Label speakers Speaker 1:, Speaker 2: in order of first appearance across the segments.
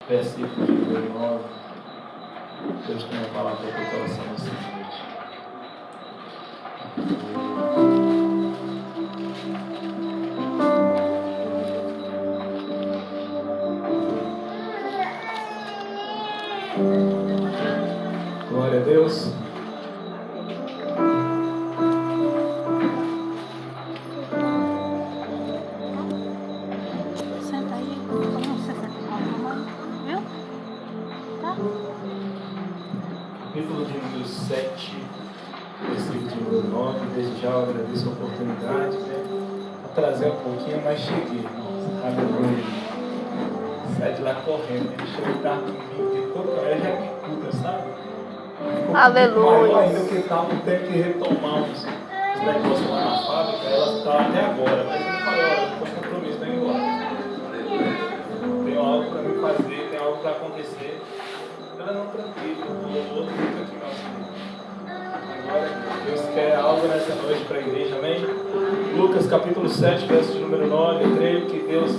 Speaker 1: versículo de número 9. Deus tem uma palavra para o teu coração nessa noite. Glória a Deus.
Speaker 2: Senta aí, vamos sentar viu? Tá?
Speaker 1: Capítulo de número 7, versículo de número 9. Desde já eu agradeço a oportunidade, a trazer um pouquinho, mas cheguei, irmãos. Aleluia. Sai de lá correndo, ele chega tarde comigo, de toda hora já me cuida, sabe?
Speaker 2: Aleluia.
Speaker 1: Ainda que estava tendo que retomar os negócios lá na fábrica, ela está até agora, mas eu falei, olha, eu estou com compromisso, estou indo embora. Tenho algo para me fazer, tem algo para acontecer. Ela não tranquila, o outro fica aqui nosso. Agora, Deus quer algo nessa noite para a igreja, amém? Lucas capítulo 7, verso de número 9, eu creio que Deus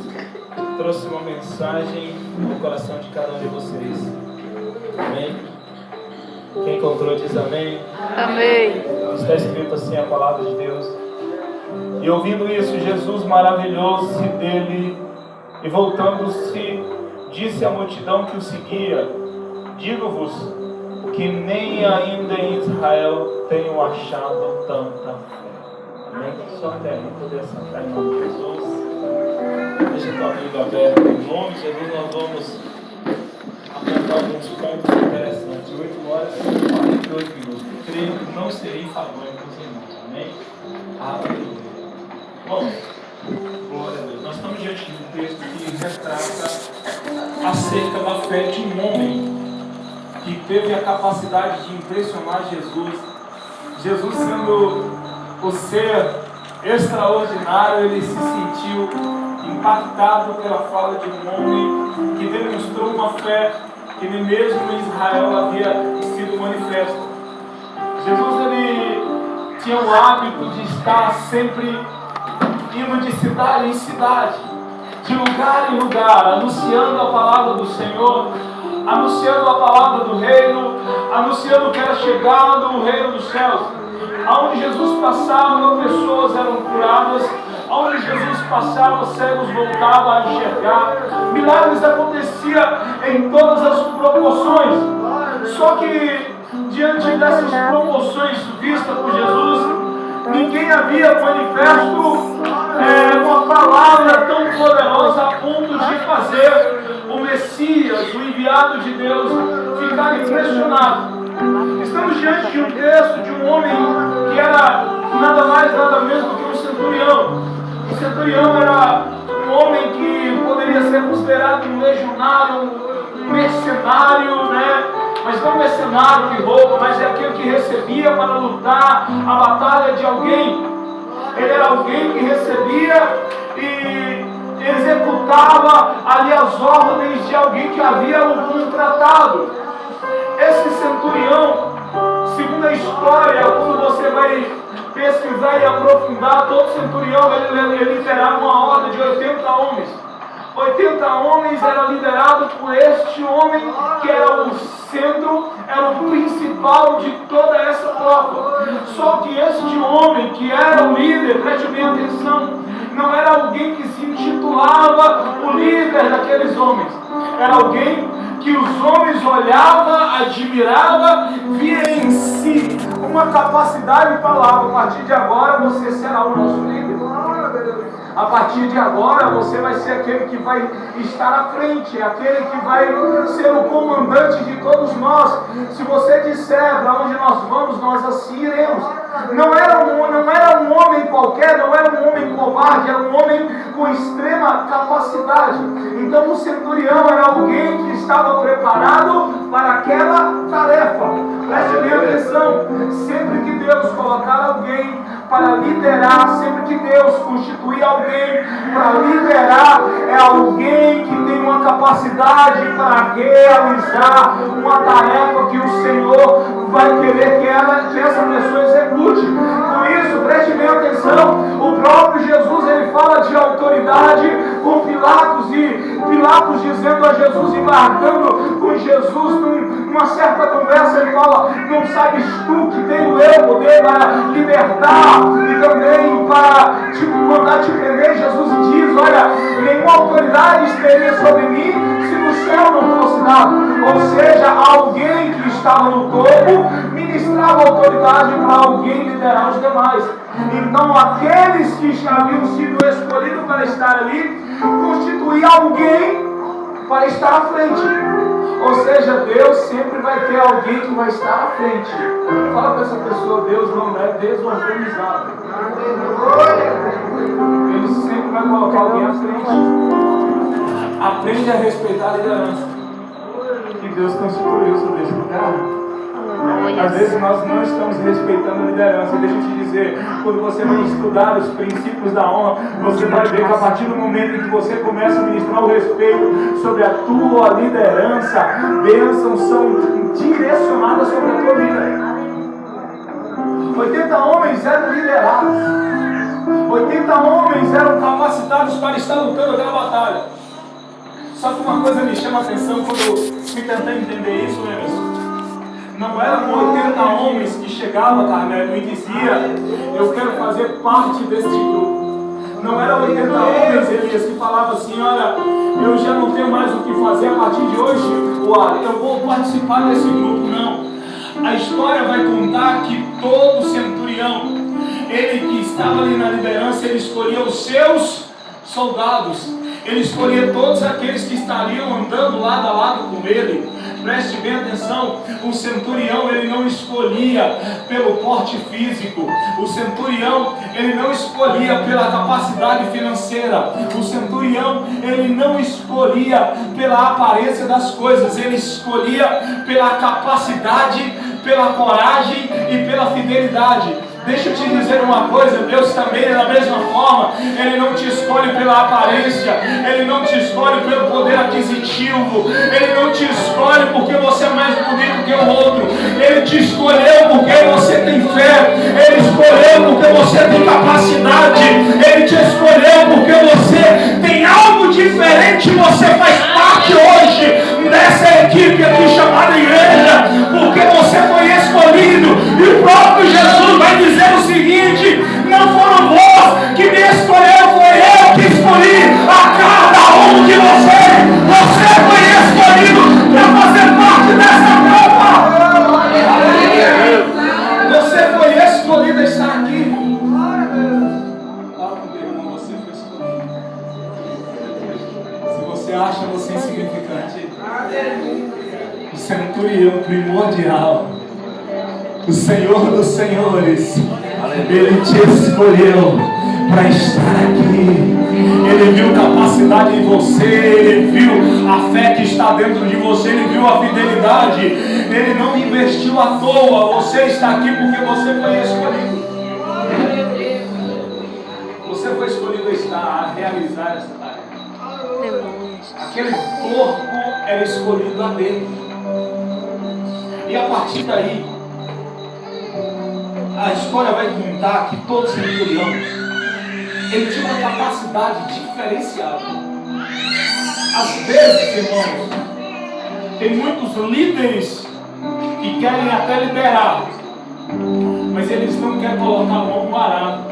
Speaker 1: trouxe uma mensagem no coração de cada um de vocês. Amém? Quem encontrou diz amém.
Speaker 2: Amém.
Speaker 1: Está escrito assim a palavra de Deus. E ouvindo isso, Jesus maravilhou-se dele e voltando-se, disse à multidão que o seguia: digo-vos que nem ainda em Israel tenho achado tanta fé. Amém? Só até aí poder sentar em nome de Jesus. Deixa a tua Bíblia aberta. Em nome de Jesus nós vamos apontar alguns pontos interessantes. 8 horas e 48 minutos. Creio que não serei enfadonho com os irmãos. Amém? Aleluia. Bom, glória a Deus. Nós estamos diante de um texto que retrata acerca da fé de um homem que teve a capacidade de impressionar Jesus. Jesus, sendo o ser extraordinário, ele se sentiu impactado pela fala de um homem que demonstrou uma fé que nem mesmo em Israel havia sido manifesta. Jesus, ele tinha o hábito de estar sempre indo de cidade em cidade, de lugar em lugar, anunciando a palavra do Senhor, anunciando a palavra do reino, anunciando que era chegado o reino dos céus. Aonde Jesus passava, pessoas eram curadas. Aonde Jesus passava, cegos voltavam a enxergar. Milagres aconteciam em todas as proporções. Só que diante dessas proporções vistas por Jesus, ninguém havia manifesto uma palavra tão poderosa a ponto de fazer o Messias, o enviado de Deus, ficar impressionado. Estamos diante de um texto de um homem que era nada mais, nada menos do que um centurião. O centurião era um homem que poderia ser considerado um legionário, um mercenário, né? Mas não um mercenário que rouba, mas é aquele que recebia para lutar a batalha de alguém. Ele era alguém que recebia e executava ali as ordens de alguém que havia o contratado. Esse centurião, segundo a história, quando você vai pesquisar e aprofundar, todo centurião ele liderava uma ordem de 80 homens. 80 homens era liderado por este homem que era o centro, era o principal de toda essa tropa. Só que este homem que era o líder, preste bem atenção, não era alguém que se intitulava o líder daqueles homens. Era alguém que os homens olhavam, admiravam, via em si uma capacidade e falava: a partir de agora você será o nosso líder. A partir de agora você vai ser aquele que vai estar à frente, aquele que vai ser o comandante de todos nós. Se você disser para onde nós vamos, nós assim iremos. Não era um homem qualquer, não era um homem covarde, era um homem com extrema capacidade. Então o centurião era alguém que estava preparado para aquela tarefa. Preste bem atenção, sempre que Deus colocar alguém para liderar, sempre que Deus constituir alguém para liderar, é alguém que tem uma capacidade para realizar uma tarefa que o Senhor vai querer que essa pessoa execute. Por isso, preste bem atenção, o próprio Jesus ele fala de autoridade com Pilatos, e Pilatos dizendo a Jesus, embarcando com Jesus numa certa conversa, ele fala: não sabes tu que tenho eu poder para libertar e também para te mandar te prender? Jesus diz: olha, nenhuma autoridade estaria sobre mim se no céu não fosse dado. Ou seja, alguém que estava no topo ministrava autoridade para alguém liderar os demais. Então aqueles que já haviam sido escolhidos para estar ali constituía alguém para estar à frente. Ou seja, Deus sempre vai ter alguém que vai estar à frente. Fala para essa pessoa: Deus não é desorganizado. Ele sempre vai colocar alguém à frente. Aprende a respeitar a liderança que Deus constituiu sobre esse lugar. Às vezes nós não estamos respeitando a liderança. Deixa eu te dizer, quando você vai estudar os princípios da honra, você vai ver que a partir do momento em que você começa a ministrar o respeito sobre a tua liderança, bênçãos são direcionadas sobre a tua vida. 80 homens eram liderados, 80 homens eram capacitados para estar lutando aquela batalha. Só que uma coisa me chama a atenção quando eu fui tentar entender isso, Emerson. Não eram 80 homens que chegavam, Carmelo, e dizia: eu quero fazer parte deste grupo. Não eram 80 homens, Elias, que falavam assim: olha, eu já não tenho mais o que fazer a partir de hoje, eu vou participar desse grupo. Não. A história vai contar que todo centurião, ele que estava ali na liderança, ele escolhia os seus soldados. Ele escolhia todos aqueles que estariam andando lado a lado com ele. Preste bem atenção, o centurião ele não escolhia pelo porte físico, o centurião ele não escolhia pela capacidade financeira, o centurião ele não escolhia pela aparência das coisas, ele escolhia pela capacidade, pela coragem e pela fidelidade. Deixa eu te dizer uma coisa, Deus também da mesma forma, Ele não te escolhe pela aparência, Ele não te escolhe pelo poder aquisitivo, Ele não te escolhe porque você é mais bonito que o outro, Ele te escolheu porque você tem fé, Ele escolheu porque você tem capacidade, Ele te escolheu porque você tem algo diferente, você faz parte hoje dessa equipe aqui chamada igreja, porque você foi escolhido, e o próprio Jesus vai dizer o seguinte: não foram vós que me escolheram, foi eu que escolhi a cada um de vocês. Você foi escolhido para fazer parte dessa tropa. Você foi escolhido a estar aqui. Fala com teu irmão, você foi escolhido. Se você acha você insignificante, o centurião primordial, o Senhor dos Senhores, Ele te escolheu para estar aqui. Ele viu capacidade em você, Ele viu a fé que está dentro de você, Ele viu a fidelidade. Ele não investiu à toa. Você está aqui porque você foi escolhido. Você foi escolhido a estar, a realizar essa tarefa. Aquele corpo era escolhido a Deus. E a partir daí, a história vai contar que todo centurião ele tinha uma capacidade diferenciada. Às vezes, irmãos, tem muitos líderes que querem até liderar, mas eles não querem colocar a mão no arado.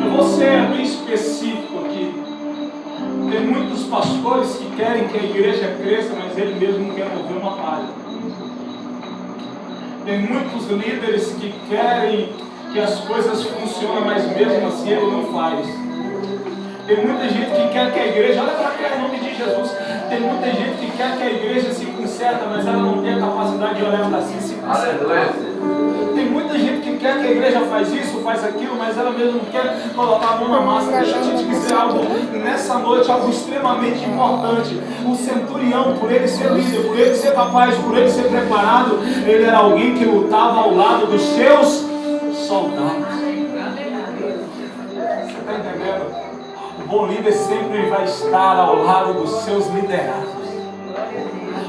Speaker 1: Eu vou ser bem específico aqui. Tem muitos pastores que querem que a igreja cresça, mas ele mesmo não quer mover uma palha. Tem muitos líderes que querem que as coisas funcionem, mas mesmo assim ele não faz. Tem muita gente que quer que a igreja, olha para cá em nome de Jesus, tem muita gente que quer que a igreja se conserta, mas ela não tem a capacidade de olhar para si e se consertar. Tem muita gente que quer que a igreja faz isso, faz aquilo, mas ela mesmo não quer colocar a mão na massa. Deixa eu te dizer algo, nessa noite, algo extremamente importante. O centurião, por ele ser líder, por ele ser capaz, por ele ser preparado, ele era alguém que lutava ao lado dos seus soldados. Você está entendendo? O bom líder sempre vai estar ao lado dos seus liderados.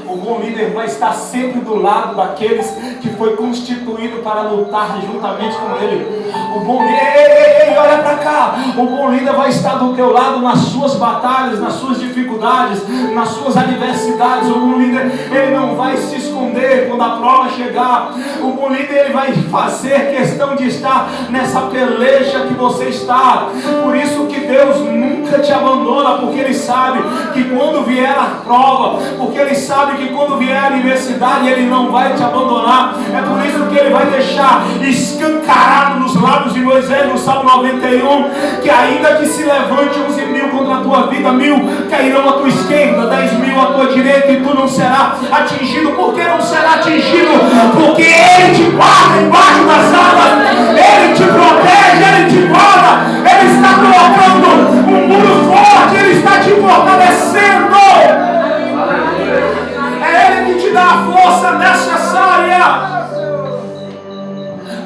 Speaker 1: O bom líder vai estar sempre do lado daqueles que foi constituído para lutar juntamente com ele. O bom líder, olha para cá. O bom líder vai estar do teu lado nas suas batalhas, nas suas dificuldades, nas suas adversidades. O bom líder, ele não vai se esconder quando a prova chegar. O bom líder, ele vai fazer questão de estar nessa peleja que você está. Por isso que Deus nunca te abandona, porque Ele sabe que quando vier a prova, porque Ele sabe que quando vier a adversidade, Ele não vai te abandonar. É por isso que Ele vai deixar escancarado nos lábios de Moisés, no Salmo 91, que ainda que se levante 11.000 contra a tua vida, 1.000 cairão à tua esquerda, 10.000 à tua direita, e tu não serás atingido. Por que não será atingido? Porque Ele te guarda embaixo das asas, Ele te protege, Ele te guarda, Ele está colocando um muro forte, Ele está te fortalecendo. É Ele que te dá a força necessária.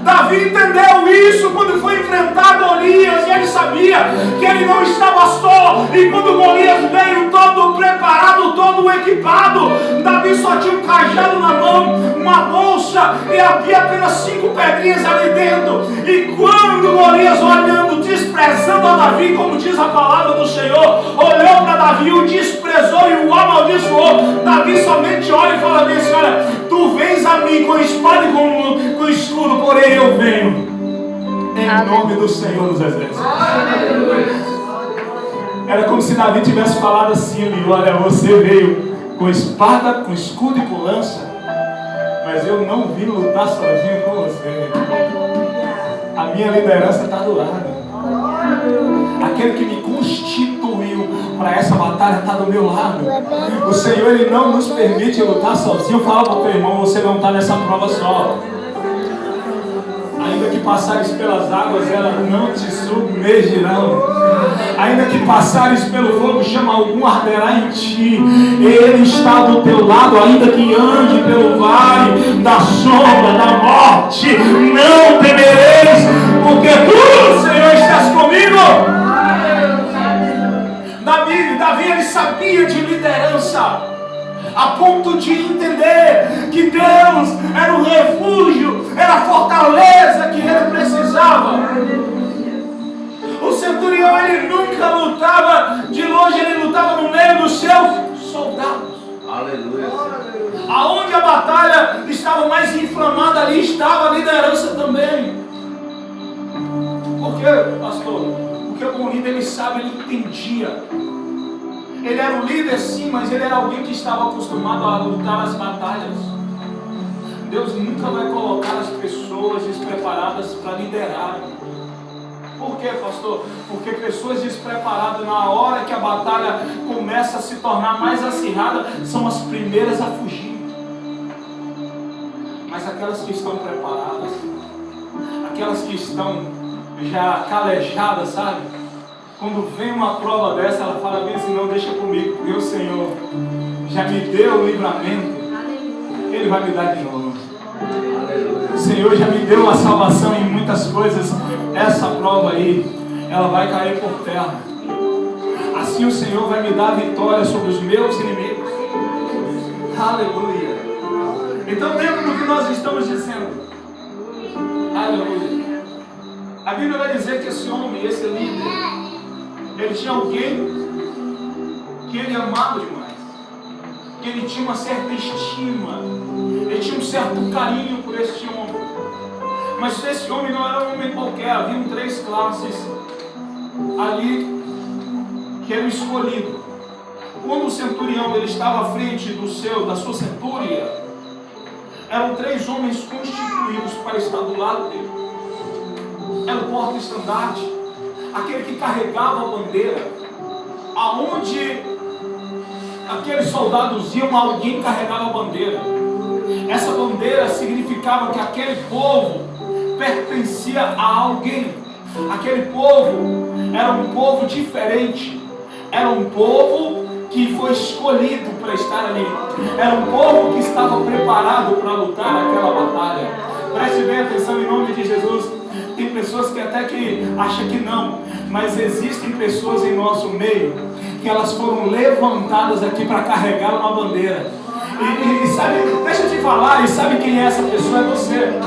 Speaker 1: Davi entendeu isso quando foi enfrentar Golias, e ele sabia que ele não estava só. E quando Golias veio todo preparado, todo equipado, Davi só tinha um cajado na mão, uma bolsa, e havia apenas 5 pedrinhas ali dentro. E quando Golias, olhando, desprezando a Davi, como diz a palavra do Senhor, olhou para Davi, o desprezou e o amaldiçoou, Davi somente olha e fala bem assim: olha, tu vens a mim com espada e com escudo, porém eu venho em nome do Senhor dos Exércitos. Era como se Davi tivesse falado assim ali: olha, você veio com espada, com escudo e com lança, mas eu não vim lutar sozinho com você. A minha liderança está do lado. Aquele que me constituiu para essa batalha está do meu lado. O Senhor, Ele não nos permite lutar sozinho. Fala para o teu irmão: você não está nessa prova só. Ainda que passares pelas águas, elas não te submergirão. Ainda que passares pelo fogo, chama algum, arderá em ti. Ele está do teu lado. Ainda que ande pelo vale da sombra da morte, não temereis, porque tu, Senhor, estás comigo. Davi, ele sabia de liderança, a ponto de entender que Deus era o refúgio, era a fortaleza que ele precisava. O centurião, ele nunca lutava de longe, ele lutava no meio dos seus soldados. Aleluia. Aonde a batalha estava mais inflamada, ali estava a liderança também. Por quê, pastor? Porque o bom líder, ele sabe, ele entendia. Ele era um líder sim, mas ele era alguém que estava acostumado a lutar as batalhas. Deus nunca vai colocar as pessoas despreparadas para liderar. Por quê, pastor? Porque pessoas despreparadas, na hora que a batalha começa a se tornar mais acirrada, são as primeiras a fugir. Mas aquelas que estão preparadas, aquelas que estão já calejadas, sabe? Quando vem uma prova dessa, ela fala bem assim: não, deixa comigo, porque o Senhor já me deu o livramento, Ele vai me dar de novo. O Senhor já me deu a salvação em muitas coisas. Essa prova aí, ela vai cair por terra. Assim o Senhor vai me dar a vitória sobre os meus inimigos. Aleluia. Então lembra do que nós estamos dizendo. Aleluia. A Bíblia vai dizer que esse homem, esse líder, ele tinha alguém que ele amava demais, que ele tinha uma certa estima, ele tinha um certo carinho por este homem. Mas esse homem não era um homem qualquer, haviam 3 classes ali que eram escolhidos. Quando o centurião, ele estava à frente da sua centúria, eram 3 homens constituídos para estar do lado dele. Era o porta-estandarte, aquele que carregava a bandeira. Aonde aqueles soldados iam, alguém carregava a bandeira. Essa bandeira significava que aquele povo pertencia a alguém. Aquele povo era um povo diferente. Era um povo que foi escolhido para estar ali. Era um povo que estava preparado para lutar aquela batalha. Preste bem atenção em nome de Jesus. Tem pessoas que até que acham que não, mas existem pessoas em nosso meio que elas foram levantadas aqui para carregar uma bandeira. E sabe, deixa eu te falar, e sabe quem é essa pessoa? É você.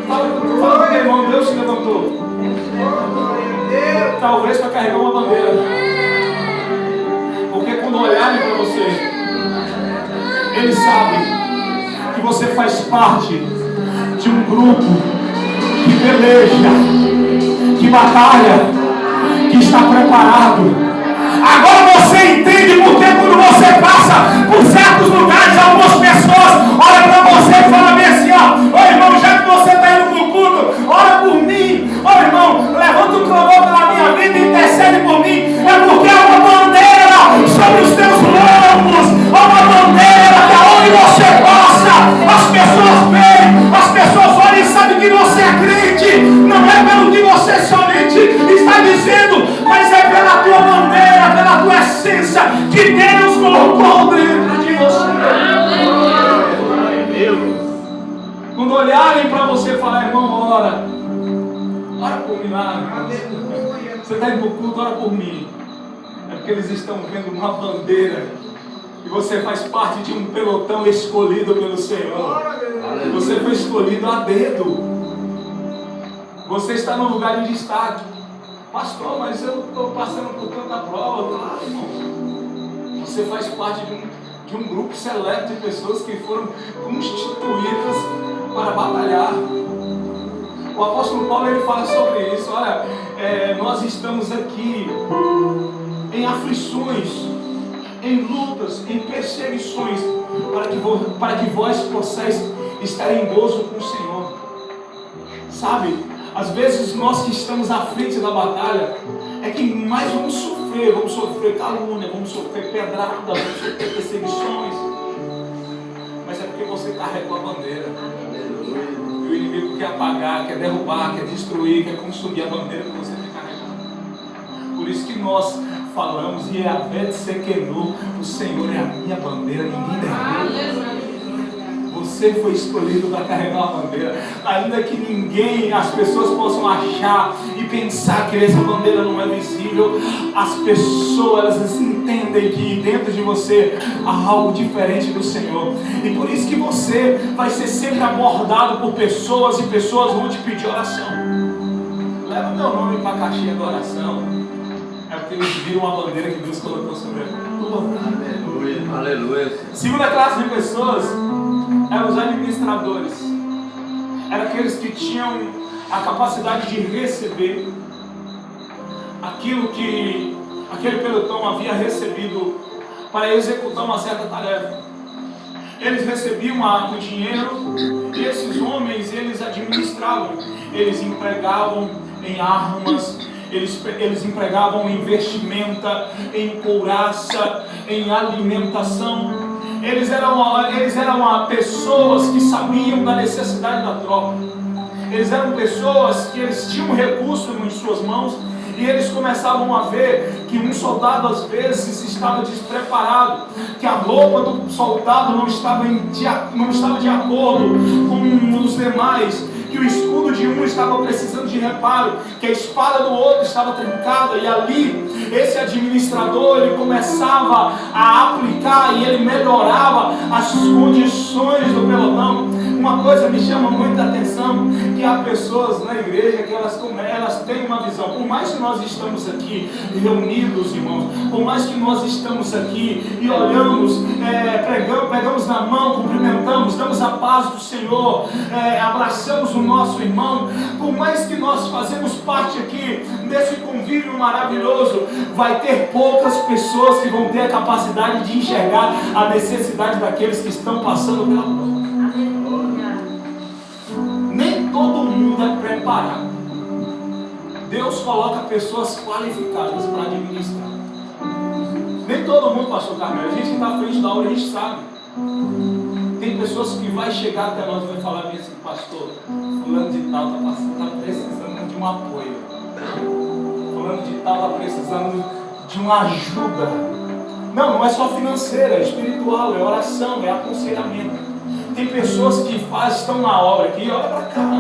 Speaker 1: Fala com o irmão, Deus te levantou. Talvez para carregar uma bandeira. Porque quando olharem para você, eles sabem que você faz parte de um grupo que peleja, que batalha, que está preparado. Agora você entende porque quando você passa por certos lugares, algumas pessoas olham para você e falam bem assim, ó, ô irmão, já que você está indo para o culto, ora por mim, ô irmão, levanta um clamor pela minha vida e intercede por mim, é porque há uma bandeira sobre os teus lombos, há uma bandeira que aonde você passa, as pessoas veem, as pessoas olham e sabem que você é crente, não é pelo que você somente está dizendo, mas é pela tua bandeira, pela tua essência que Deus colocou dentro de você. Quando olharem para você e falar, irmão, ora por mim lá. Você está indo para o culto, ora por mim. É porque eles estão vendo uma bandeira e você faz parte de um pelotão escolhido pelo Senhor. Você foi escolhido a dedo. Você está no lugar de destaque. Pastor, mas eu estou passando por tanta prova. Claro, irmão. Você faz parte de um grupo seleto de pessoas que foram constituídas para batalhar. O apóstolo Paulo ele fala sobre isso. Olha, nós estamos aqui em aflições, em lutas, em perseguições, para que vós possais estar em gozo com o Senhor. Sabe, às vezes nós que estamos à frente da batalha, é que mais vamos sofrer calúnia, vamos sofrer pedrada, vamos sofrer perseguições. Mas é porque você carregou a bandeira. E o inimigo quer apagar, quer derrubar, quer destruir, quer consumir a bandeira que você tem carregado. Por isso que nós falamos, e é a Vete Sequenu, o Senhor é a minha bandeira, ninguém derruba. Você foi escolhido para carregar a bandeira. Ainda que as pessoas possam achar e pensar que essa bandeira não é visível, as pessoas elas entendem que dentro de você há algo diferente do Senhor. E por isso que você vai ser sempre abordado por pessoas e pessoas vão te pedir oração. Leva o meu nome para a caixinha da oração. É porque eles viram a bandeira que Deus colocou sobre a tua. Aleluia, aleluia. Segunda classe de pessoas eram os administradores. Eram aqueles que tinham a capacidade de receber aquilo que aquele pelotão havia recebido para executar uma certa tarefa. Eles recebiam o dinheiro e esses homens, eles administravam. Eles empregavam em armas, eles empregavam em vestimenta, em couraça, em alimentação. Eles eram pessoas que sabiam da necessidade da tropa. Eles eram pessoas que eles tinham recurso em suas mãos e eles começavam a ver que um soldado às vezes estava despreparado, que a roupa do soldado não estava de acordo com os demais, que o escudo de um estava precisando de reparo, que a espada do outro estava trincada, e ali esse administrador ele começava a aplicar e ele melhorava as condições do pelotão. Uma coisa me chama muita atenção, que há pessoas na igreja que elas têm uma visão. Por mais que nós estamos aqui reunidos, irmãos, por mais que nós estamos aqui e olhamos, pegamos na mão, cumprimentamos, damos a paz do Senhor, abraçamos o nosso irmão, por mais que nós fazemos parte aqui desse convívio maravilhoso, vai ter poucas pessoas que vão ter a capacidade de enxergar a necessidade daqueles que estão passando pela prova. Nem todo mundo é preparado. Deus coloca pessoas qualificadas para administrar. Nem todo mundo, pastor Carmelo, a gente que está à frente da obra, a gente sabe. Tem pessoas que vai chegar até nós e vai falar assim, pastor, fulano de tal está precisando de um apoio. Fulano de tal está precisando de uma ajuda. Não é só financeira, é espiritual, é oração, é aconselhamento. Tem pessoas que estão na obra aqui, olha para cá.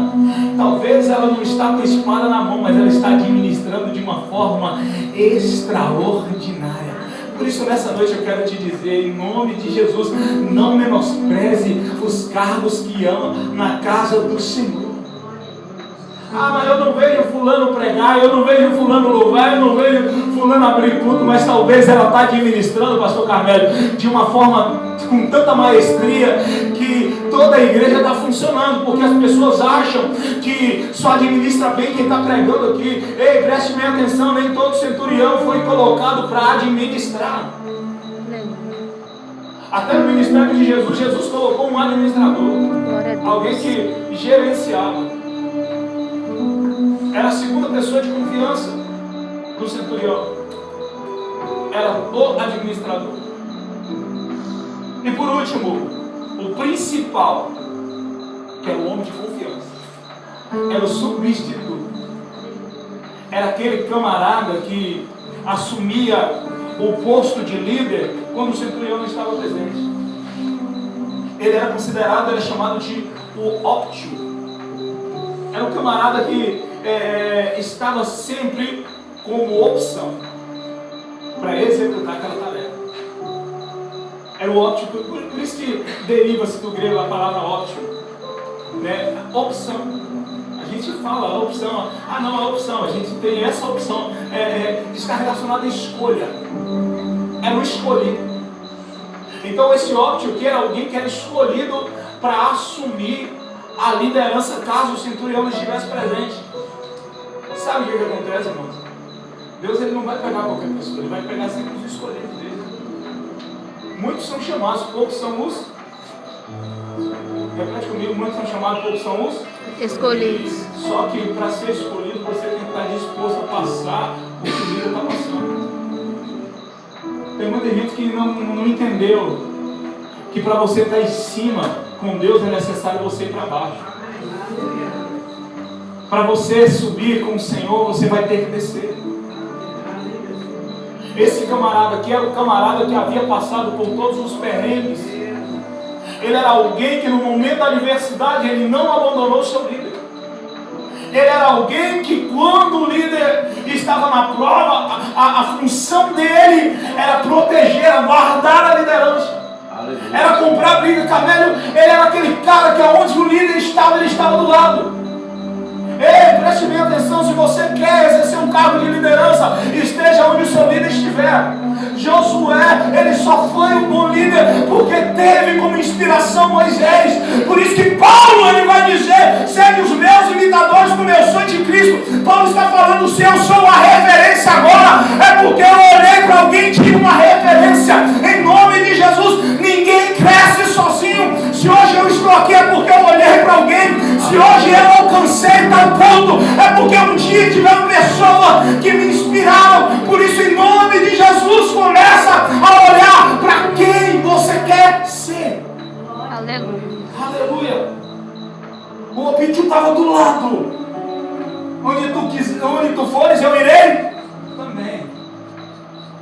Speaker 1: Talvez ela não está com a espada na mão, mas ela está administrando de uma forma extraordinária. Por isso, nessa noite eu quero te dizer, em nome de Jesus, não menospreze os cargos que há na casa do Senhor. Ah, mas eu não vejo fulano pregar, eu não vejo fulano louvar, eu não vejo fulano abrir culto, mas talvez ela está administrando, pastor Carmelo, de uma forma com tanta maestria que toda a igreja está funcionando, porque as pessoas acham que só administra bem quem está pregando aqui. Ei, preste bem atenção, nem todo centurião foi colocado para administrar. Até no ministério de Jesus, Jesus colocou um administrador, alguém que gerenciava. Era a segunda pessoa de confiança do centurião. Era o administrador. E por último, o principal, que era o homem de confiança, era o subdistribuidor. Era aquele camarada que assumia o posto de líder quando o centurião não estava presente. Ele era considerado, era chamado de o óptio. Era um camarada que estava sempre como opção para executar aquela tarefa. Era o óptimo, por isso que deriva-se do grego a palavra óptimo, né? Opção. A gente fala a opção, não, a opção, a gente tem essa opção, está relacionada à escolha. Era um escolhido. Então esse óptimo que era alguém que era escolhido para assumir a liderança caso o centurião não estivesse presente. Sabe o que acontece, irmãos? Deus ele não vai pegar qualquer pessoa, ele vai pegar sempre os escolhidos dele. Muitos são chamados, poucos são os. Repete comigo, muitos são chamados, poucos são os
Speaker 2: escolhidos.
Speaker 1: Só que para ser escolhido você tem que estar disposto a passar o que o líder está passando. Tem muita gente que não entendeu que para você estar em cima com Deus é necessário você ir para baixo. Para você subir com o Senhor, você vai ter que descer. Esse camarada aqui era o camarada que havia passado por todos os perrengues. Ele era alguém que no momento da adversidade ele não abandonou o seu líder. Ele era alguém que quando o líder estava na prova, a função dele era proteger, era guardar a liderança. Era comprar briga. Carmelo, ele era aquele cara que aonde o líder estava, ele estava do lado. Ei, preste bem atenção, se você quer exercer um cargo de liderança, esteja onde o seu líder estiver. Josué, ele só foi um bom líder porque teve como inspiração Moisés. Por isso que Paulo, ele vai dizer, segue os meus imitadores como eu sou de Cristo. Paulo está falando, se eu sou uma referência agora, é porque eu olhei para alguém que tinha uma referência. Em nome de Jesus, ninguém cresce sozinho. Se hoje eu estou aqui é porque eu olhei para alguém. Se hoje eu alcancei tal ponto, é porque um dia tive uma pessoa que me inspiraram. Por isso, em nome de Jesus, começa a olhar para quem você quer ser.
Speaker 2: Aleluia.
Speaker 1: Aleluia. O objetivo estava do lado. Onde tu fores, eu irei também.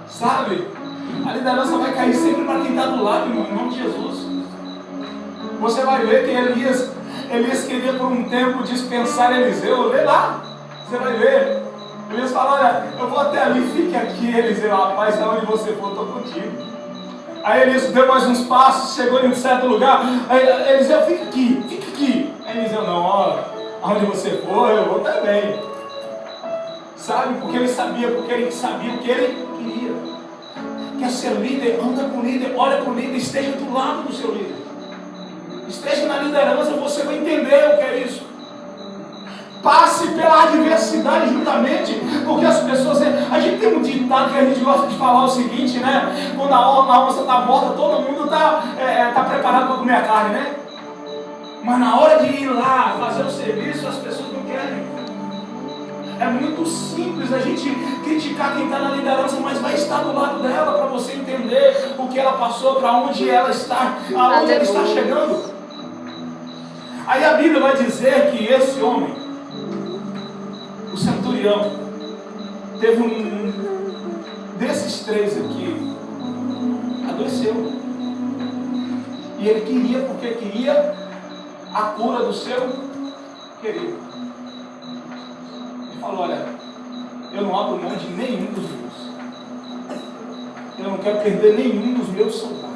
Speaker 1: Sabe? A liderança vai cair sempre para quem está do lado, irmão, em nome de Jesus. Você vai ver que Elias queria por um tempo dispensar Eliseu. Lê lá, você vai ver. Elias fala, olha, eu vou até ali, fique aqui, Eliseu, rapaz, aonde você for, estou contigo. Aí Elias deu mais uns passos, chegou em um certo lugar. Aí Eliseu, fica aqui. Aí Eliseu, não, olha, aonde você for, eu vou também. Sabe, porque ele sabia o que ele queria. Quer ser líder, anda com o líder, olha para o líder, esteja do lado do seu líder. Esteja na liderança, você vai entender o que é isso. Passe pela adversidade juntamente, porque as pessoas... A gente tem um ditado que a gente gosta de falar o seguinte, né? Quando a onça está morta, todo mundo está preparado para comer a carne, né? Mas na hora de ir lá fazer o serviço, as pessoas não querem. É muito simples a gente criticar quem está na liderança, mas vai estar do lado dela para você entender o que ela passou, para onde ela está, aonde ela está chegando. Aí a Bíblia vai dizer que esse homem, o centurião, teve desses três aqui, adoeceu. E ele queria, porque queria a cura do seu querido. Ele falou, olha, eu não abro mão de nenhum dos meus. Eu não quero perder nenhum dos meus soldados.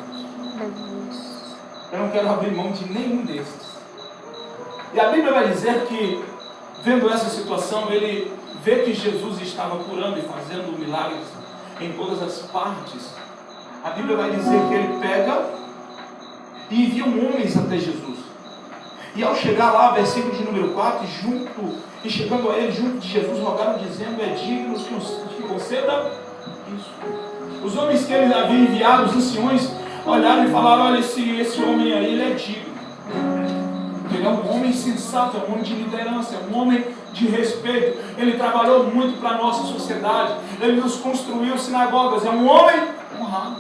Speaker 1: Eu não quero abrir mão de nenhum desses. E a Bíblia vai dizer que, vendo essa situação, ele vê que Jesus estava curando e fazendo milagres em todas as partes. A Bíblia vai dizer que ele pega e envia homens até Jesus. E ao chegar lá, versículo de número 4, e chegando a ele, junto de Jesus, rogaram dizendo: é digno que conceda isso. Os homens que ele havia enviado, os anciões, olharam e falaram: olha, esse homem aí, ele é digno. Ele é um homem sensato, é um homem de liderança, é um homem de respeito. Ele trabalhou muito para a nossa sociedade. Ele nos construiu sinagogas. É um homem honrado.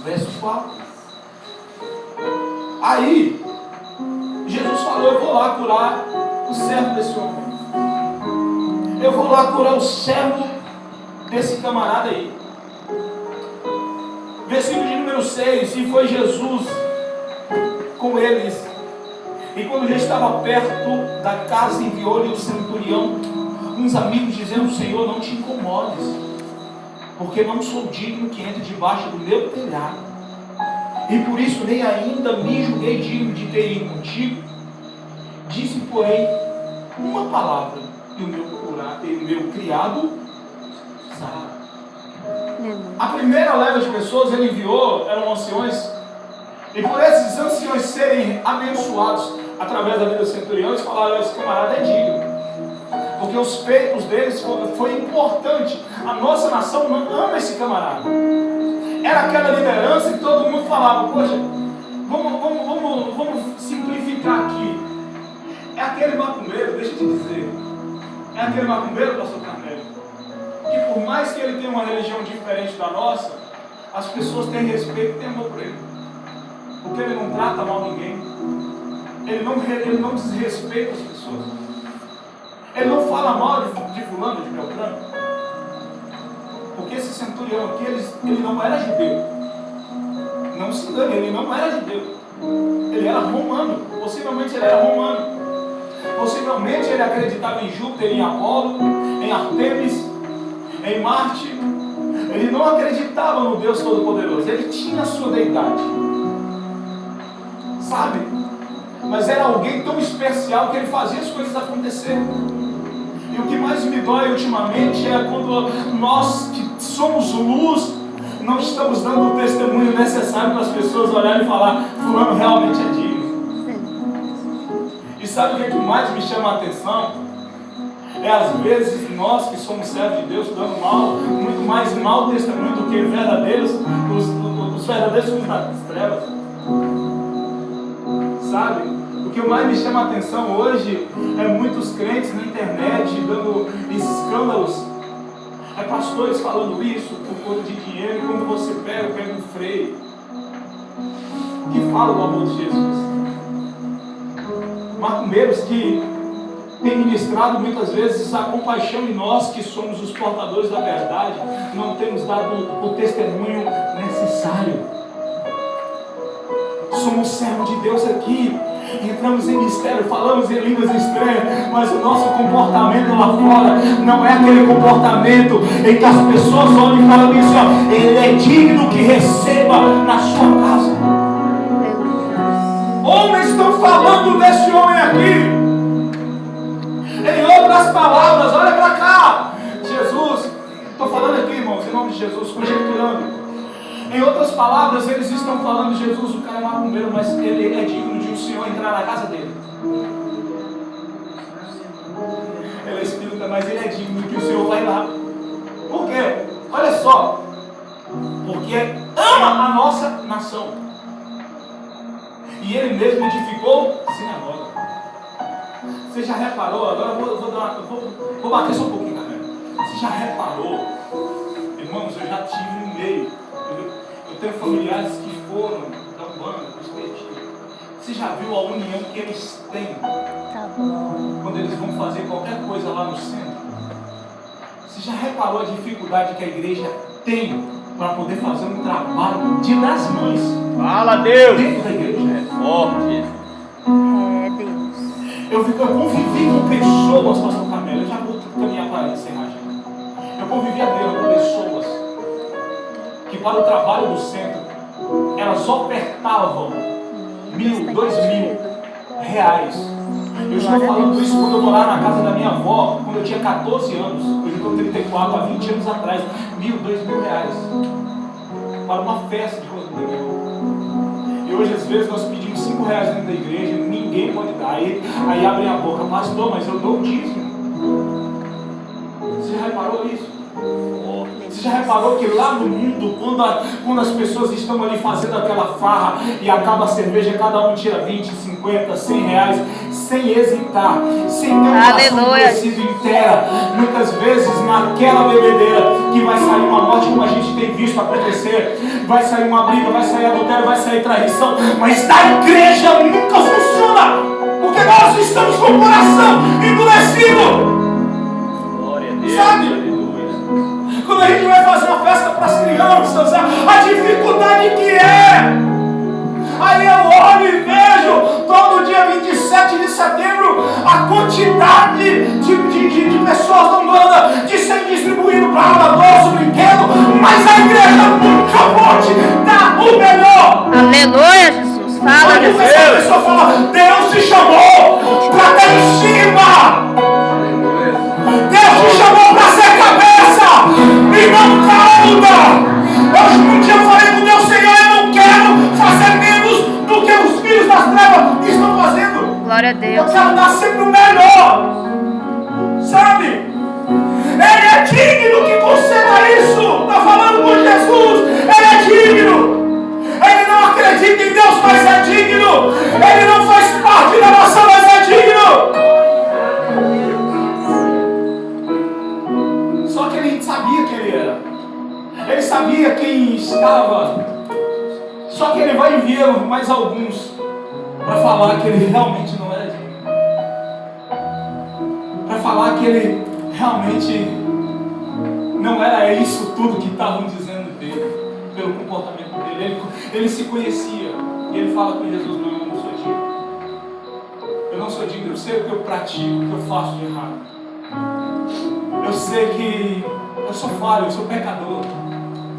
Speaker 1: Verso 4. Aí, Jesus falou: eu vou lá curar o servo desse homem. Eu vou lá curar o servo desse camarada aí. Versículo de número 6. E foi Jesus com eles. E quando já estava perto da casa, enviou-lhe o centurião uns amigos, dizendo: Senhor, não te incomodes, porque não sou digno que entre debaixo do meu telhado. E por isso nem ainda me julguei digno de ter ido contigo. Disse, porém, uma palavra, e o meu criado sarará. A primeira leva de pessoas ele enviou eram anciões. E por esses anciões serem abençoados através da vida do centurião, eles falaram: esse camarada é digno. Porque os feitos deles foi importante. A nossa nação ama esse camarada. Era aquela liderança que todo mundo falava: poxa, vamos simplificar aqui. É aquele macumbeiro, deixa eu te dizer. É aquele macumbeiro, pastor Carmelo, que por mais que ele tenha uma religião diferente da nossa, as pessoas têm respeito e têm amor por ele. Porque ele não trata mal ninguém. Ele não desrespeita as pessoas. Ele não fala mal de fulano, de Beltrano. Porque esse centurião aqui, ele não era judeu. Não se engane, ele não era judeu. Ele era romano. Possivelmente ele era romano. Possivelmente ele acreditava em Júpiter, em Apolo, em Artemis, em Marte. Ele não acreditava no Deus Todo-Poderoso. Ele tinha a sua deidade. Sabe? Mas era alguém tão especial que ele fazia as coisas acontecerem. E o que mais me dói ultimamente é quando nós que somos luz não estamos dando o testemunho necessário para as pessoas olharem e falar: fulano realmente é digno. E sabe o que mais me chama a atenção? É às vezes nós que somos servos de Deus dando muito mais mau testemunho do que verdadeiros, os verdadeiros filhos das trevas. Sabe? O que mais me chama a atenção hoje é muitos crentes na internet dando escândalos. É pastores falando isso por conta de dinheiro, e quando você pega um freio que fala do amor de Jesus. Macumbeiros que têm ministrado muitas vezes a compaixão, e nós que somos os portadores da verdade não temos dado o testemunho necessário. Somos servos de Deus aqui, entramos em mistério, falamos em línguas estranhas, mas o nosso comportamento lá fora não é aquele comportamento em que as pessoas olham e falam isso: ó, ele é digno que receba na sua casa. Homens estão falando desse homem aqui. Em outras palavras, olha para cá, Jesus, estou falando aqui, irmãos, em nome de Jesus, conjecturando. Em outras palavras, eles estão falando: Jesus, o cara é macumbeiro, mas ele é digno de o Senhor entrar na casa dele. Ele é espírita, mas ele é digno de que o Senhor vai lá. Por quê? Olha só. Porque ama a nossa nação. E ele mesmo edificou sinagoga. Você já reparou? Agora eu vou bater só um pouquinho, galera. Você já reparou? Irmãos, eu já tive no meio. Eu tenho familiares que foram da Umbanda, do Espiritismo. Você já viu a união que eles têm?
Speaker 2: Tá bom.
Speaker 1: Quando eles vão fazer qualquer coisa lá no centro? Você já reparou a dificuldade que a igreja tem para poder fazer um trabalho de das mães?
Speaker 3: Fala, Deus!
Speaker 1: Dentro da igreja.
Speaker 3: É forte.
Speaker 2: É Deus.
Speaker 1: Eu convivi com pessoas, pastor Carmelo. Eu já vou caminhar para encerrar já. Eu convivia com pessoas para o trabalho do centro, elas ofertavam 1.000, 2.000 reais. Eu estou falando isso quando eu morava na casa da minha avó, quando eu tinha 14 anos. Hoje eu estou 34, há 20 anos atrás. 1.000, 2.000 reais para uma festa de comunhão. E hoje, às vezes, nós pedimos 5 reais dentro da igreja, ninguém pode dar. Aí abrem a boca, pastor, mas eu dou o dízimo. Você já reparou isso? Você já reparou que lá no mundo, quando as pessoas estão ali fazendo aquela farra e acaba a cerveja, cada um tira 20, 50, 100 reais, sem hesitar, sem ter um coração endurecido inteira. Muitas vezes naquela bebedeira que vai sair uma morte, como a gente tem visto acontecer, vai sair uma briga, vai sair adultério, vai sair traição, mas da igreja nunca funciona, porque nós estamos com o coração endurecido.
Speaker 3: Glória a Deus.
Speaker 1: Sabe? Quando a gente vai fazer uma festa para as crianças, a dificuldade que é. Aí eu olho e vejo todo dia 27 de setembro a quantidade de pessoas dando de ser distribuído bala, doce, brinquedo, mas a igreja nunca pode dar o melhor.
Speaker 2: Aleluia, Jesus. Fala,
Speaker 1: Jesus.
Speaker 2: Jesus.
Speaker 1: A pessoa fala, Deus te chamou para estar em cima. Deus te chamou para ser cabeça e não cauda. Um dia eu falei com Deus, Senhor, eu não quero fazer menos do que os filhos das trevas estão fazendo.
Speaker 2: Glória a Deus.
Speaker 1: Eu quero dar sempre o melhor. Sabe? Ele é digno que conceda isso. Está falando com Jesus. Ele é digno. Ele não acredita em Deus, mas é digno. Ele não faz parte da nação, mas é digno. Só que ele sabia quem ele era. Ele sabia quem estava. Só que ele vai enviar mais alguns para falar que ele realmente não era digno. Para falar que ele realmente não era isso tudo que estavam dizendo dele, pelo comportamento dele. Ele se conhecia. E ele fala com Jesus, não, eu não sou digno. Eu não sou digno, eu sei o que eu pratico, o que eu faço de errado. Eu sei que eu sou falho, eu sou pecador.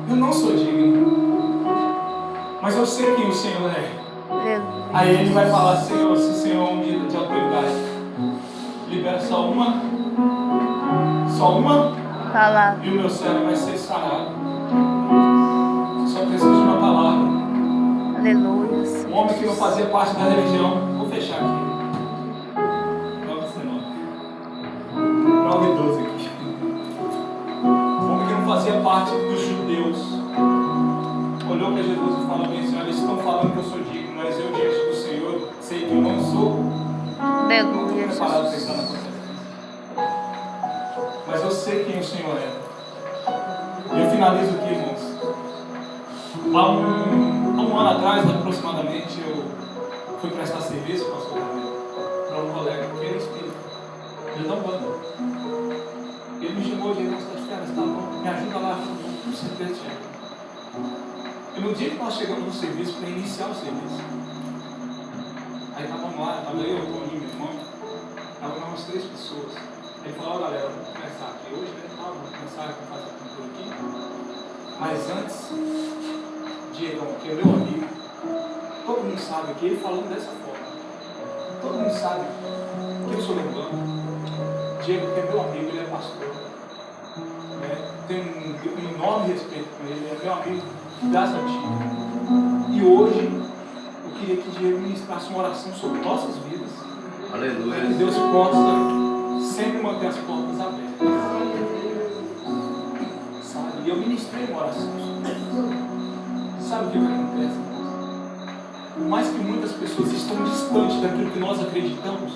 Speaker 1: Eu não sou digno. Mas eu sei quem o Senhor é. Aí ele vai falar, Senhor, se o Senhor é um líder de autoridade, libera só uma.
Speaker 2: Fala.
Speaker 1: E o meu servo vai ser sarado. Só preciso de uma palavra.
Speaker 2: Aleluia.
Speaker 1: Um homem que não fazia parte da religião. Vou fechar aqui. 9:12 aqui. Um homem que não fazia parte dos judeus olhou para Jesus e falou bem, Senhor, eles estão falando que eu sou digno, mas eu diante do Senhor sei que eu não sou. Não estou preparado para estar na presença. Mas eu sei quem o Senhor é. Eu finalizo aqui, irmãos. Há um ano atrás, aproximadamente, eu fui prestar serviço, pastor Gabriel, para um colega que era espírita. Ele não gosta. Ele me chamou de irmão, está de férias, tá bom? Me ajuda lá, com certeza, Tiago. E no dia que nós chegamos no serviço, para iniciar o serviço, aí estávamos lá, estava eu, o Toninho, meu irmão, estavam umas 3 pessoas. Ele falou, galera, vamos começar aqui hoje, né? Vamos começar a fazer a pintura aqui. Mas antes, Diego, que é meu amigo, todo mundo sabe que ele falando dessa forma, todo mundo sabe que eu sou urbano. Diego, que é meu amigo, ele é pastor. Tenho um enorme respeito por ele, é meu amigo das antigas. E hoje, eu queria que Diego ministrasse uma oração sobre nossas vidas.
Speaker 3: Aleluia.
Speaker 1: Para que Deus possa sempre manter as portas abertas. Sabe? E eu ministrei uma oração sobre isso. Sabe o que acontece? Por mais que muitas pessoas estão distantes daquilo que nós acreditamos,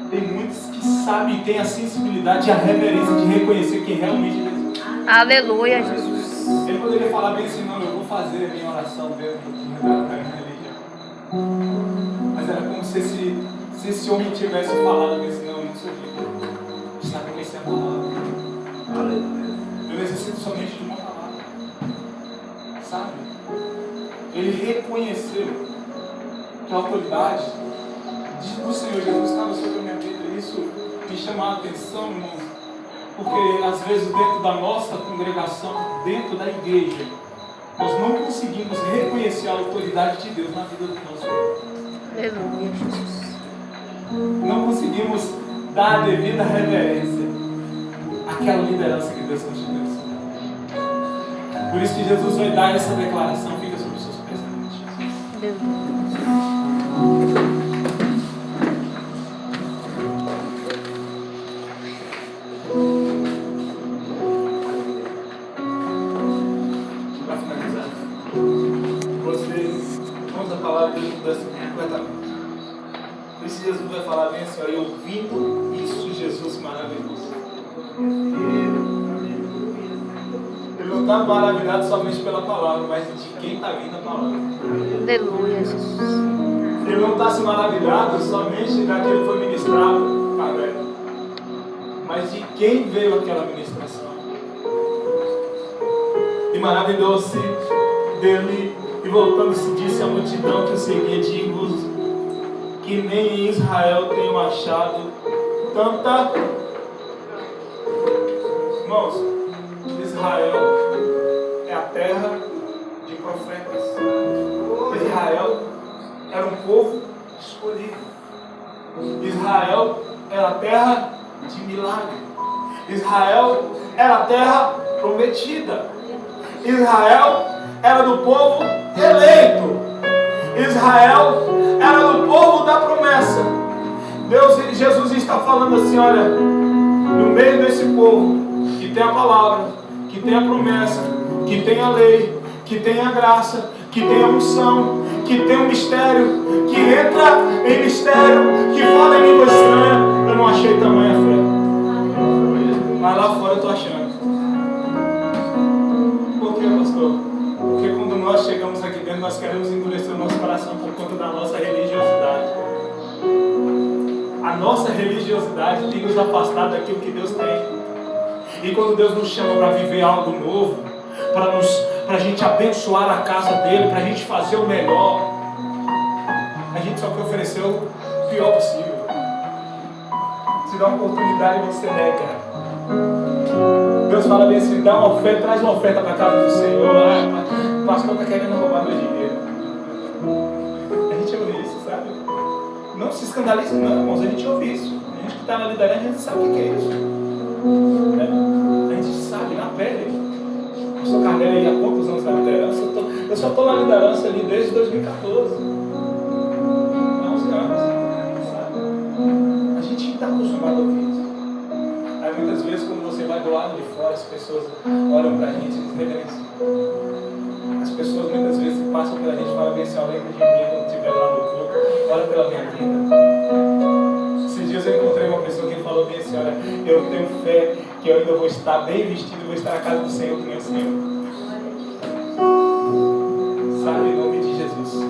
Speaker 1: tem muitos que sabem e têm a sensibilidade e a reverência de reconhecer quem realmente é Jesus.
Speaker 2: Aleluia, Jesus.
Speaker 1: Ele poderia falar bem assim, não, eu vou fazer a minha oração mesmo da minha religião. Mas era como se esse homem tivesse falado bem assim, não, eu não sou digno. Está conhecendo a palavra.
Speaker 3: Aleluia.
Speaker 1: Eu necessito somente de uma palavra. Sabe? Ele reconheceu que a autoridade do Senhor Jesus estava sobre a minha vida. Isso me chama a atenção, irmãos, Porque às vezes dentro da nossa congregação, dentro da igreja, nós não conseguimos reconhecer a autoridade de Deus na vida do nosso povo.
Speaker 2: Aleluia, Jesus.
Speaker 1: Não conseguimos dar a devida reverência àquela liderança que Deus constituiu. Por isso que Jesus vai dar essa declaração, fica sobre os seus pensamentos. Para finalizar, você vamos a palavra de Deus mudança completamente. Por isso Jesus vai falar bem assim, e ouvindo isso, Jesus maravilhoso. Ele não está maravilhado somente pela palavra, mas de quem está vindo a palavra.
Speaker 2: Aleluia, Jesus.
Speaker 1: Ele não está se maravilhado somente daquilo que foi ministrado para ela, mas de quem veio aquela ministração. E maravilhou-se dele, e voltando-se disse à multidão que o seguia, digo que nem em Israel tenho achado tanta... Irmãos, Israel é a terra de profetas. Israel era um povo escolhido. Israel era a terra de milagre. Israel era a terra prometida. Israel era do povo eleito. Israel era do povo da promessa. Jesus está falando assim, olha, no meio desse povo que tem a palavra, que tem a promessa, que tem a lei, que tem a graça, que tem a unção, que tem o mistério, que entra em mistério, que fala em língua estranha, eu não achei tamanha fé. Mas lá fora eu estou achando. Por quê, pastor? Porque quando nós chegamos aqui dentro, nós queremos endurecer o nosso coração por conta da nossa religiosidade. A nossa religiosidade tem nos afastado daquilo que Deus tem. E quando Deus nos chama para viver algo novo, para a gente abençoar a casa dele, para a gente fazer o melhor, a gente só quer oferecer o pior possível. Se dá uma oportunidade, você nega. Deus fala bem assim, dá uma oferta, traz uma oferta para a casa do Senhor. O pastor está querendo roubar meu dinheiro. A gente ouve isso, sabe? Não se escandalize não, irmãos, a gente ouve isso. A gente que está na liderança, a gente sabe o que é isso. A gente sabe, na pele. Eu sou Carneiro aí há quantos anos na liderança? Eu só estou na liderança ali desde 2014. Há 11 anos. Sabe? A gente está acostumado a ouvir isso. Aí muitas vezes, quando você vai do lado de fora, as pessoas olham para a gente e nos reverenciam. As pessoas muitas vezes passam pela gente e falam bem assim, lembra de mim quando estiver lá no clube, olha pela minha vida. Esses dias eu encontrei uma pessoa que falou bem assim, olha, eu tenho fé que eu ainda vou estar bem vestido e vou estar na casa do Senhor que nem o Senhor. Sabe, em nome de Jesus.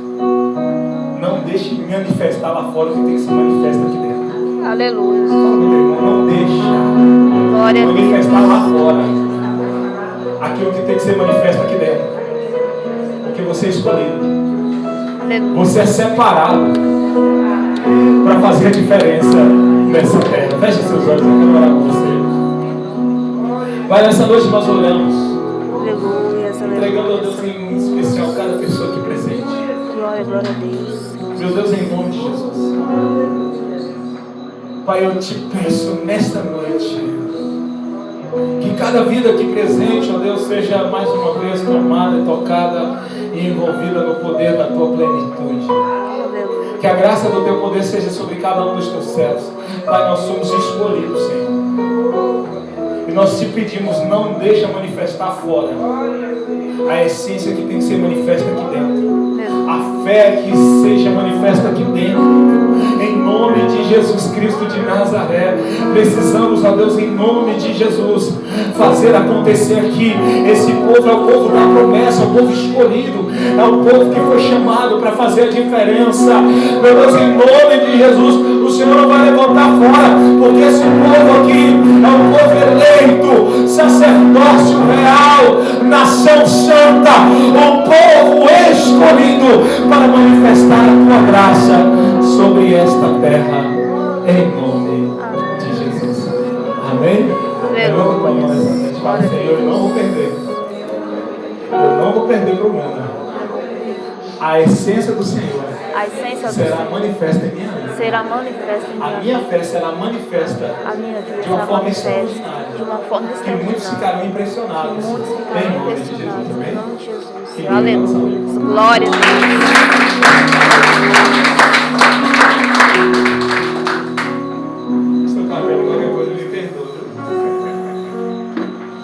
Speaker 1: Não deixe manifestar lá fora o que tem que se manifesta aqui dentro.
Speaker 2: Aleluia.
Speaker 1: Fala, meu irmão, não deixa
Speaker 2: Glória a
Speaker 1: manifestar lá fora aquilo que tem que ser manifesto aqui dentro. Porque você é escolhido.
Speaker 2: Aleluia.
Speaker 1: Você é separado para fazer a diferença nessa terra. Feche seus olhos, eu quero orar com você. Pai, nessa noite nós oramos,
Speaker 2: Aleluia.
Speaker 1: entregando a Deus em especial cada pessoa aqui presente.
Speaker 2: Glória, glória a Deus.
Speaker 1: Meu Deus, em nome de Jesus. Pai, eu te peço nesta noite que cada vida aqui presente, ó Deus, seja mais uma vez tomada, tocada e envolvida no poder da tua plenitude. Que a graça do teu poder seja sobre cada um dos teus servos. Pai, nós somos escolhidos, Senhor. E nós te pedimos, não deixa manifestar fora a essência que tem que ser manifesta aqui dentro. A fé que seja manifesta aqui dentro. Em nome de Jesus Cristo de Nazaré, precisamos, ó Deus, em nome de Jesus, fazer acontecer aqui. Esse povo é o povo da promessa, o povo escolhido, é o povo que foi chamado para fazer a diferença. Meu Deus, em nome de Jesus, o Senhor não vai levantar fora, porque esse povo aqui é um povo eleito, sacerdócio real, nação santa, um povo escolhido para manifestar a tua graça sobre esta terra, em nome de Jesus. Amém? perder para o mundo. A essência do Senhor
Speaker 2: A essência do
Speaker 1: será
Speaker 2: Senhor
Speaker 1: manifesta em minha vida.
Speaker 2: será manifesta em
Speaker 1: A
Speaker 2: minha
Speaker 1: minha
Speaker 2: vida.
Speaker 1: fé será manifesta
Speaker 2: A minha vida
Speaker 1: de uma
Speaker 2: será
Speaker 1: forma
Speaker 2: manifesta
Speaker 1: extraordinária.
Speaker 2: de uma forma
Speaker 1: Que muitos
Speaker 2: extraordinária.
Speaker 1: ficarão impressionados.
Speaker 2: Muitos
Speaker 1: Em
Speaker 2: ficarão
Speaker 1: nome de Jesus,
Speaker 2: impressionados em
Speaker 1: amém?
Speaker 2: nome de Jesus.
Speaker 1: Que
Speaker 2: Aleluia. Glória a Deus.